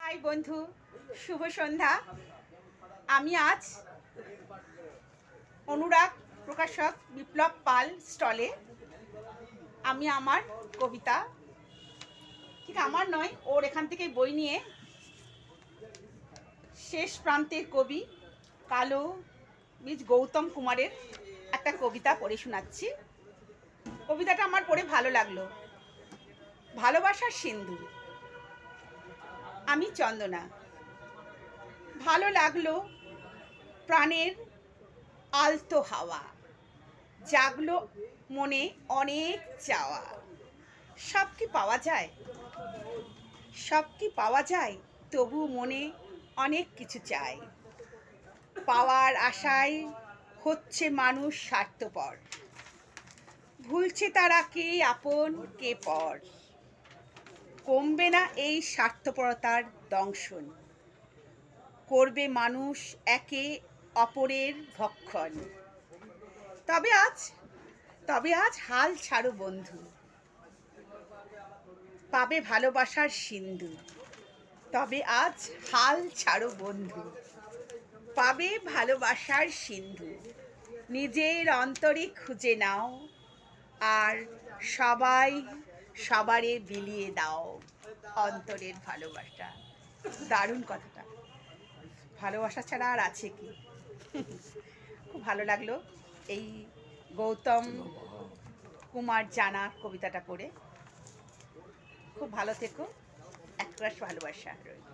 High বন্ধু, শুভ সন্ধ্যা। আমি আজ অনুরাগ প্রকাশক বিপ্লব পাল স্টলে আমি আমার কবিতা, ঠিক আমার নয়, ওর এখান থেকে বই নিয়ে শেষ প্রান্তের কবি কালো বীজ গৌতম কুমারের একটা কবিতা পড়ে শোনাচ্ছি। কবিতাটা আমার পড়ে ভালো লাগলো। ভালোবাসার সিন্ধু। আমি চন্দনা। ভালো লাগলো প্রাণের আলতো হাওয়া, জাগলো মনে অনেক চাওয়া। সব কি পাওয়া যায়, সব কি পাওয়া যায়, তবু মনে অনেক কিছু চাই। পাওয়ার আশায় হচ্ছে মানুষ স্বার্থপর, ভুলছে তারা কে আপন কে পর। কমবে না এই স্বার্থপরতার দংশন, করবে মানুষ একে অপরের ভক্ষণ। তবে আজ হাল ছাড়ো বন্ধু, পাবে ভালোবাসার সিন্ধু। তবে আজ হাল ছাড়ো বন্ধু, পাবে ভালোবাসার সিন্ধু। নিজের অন্তরে খুঁজে নাও, আর সবাই সবারে বিলিয়ে দাও অন্তরের ভালোবাসা। দারুণ কথাটা। ভালোবাসা ছাড়া আর আছে কি? খুব ভালো লাগলো এই গৌতম কুমার জানা কবিতাটা পড়ে। খুব ভালো থেকো, একরাশ ভালোবাসা রইল।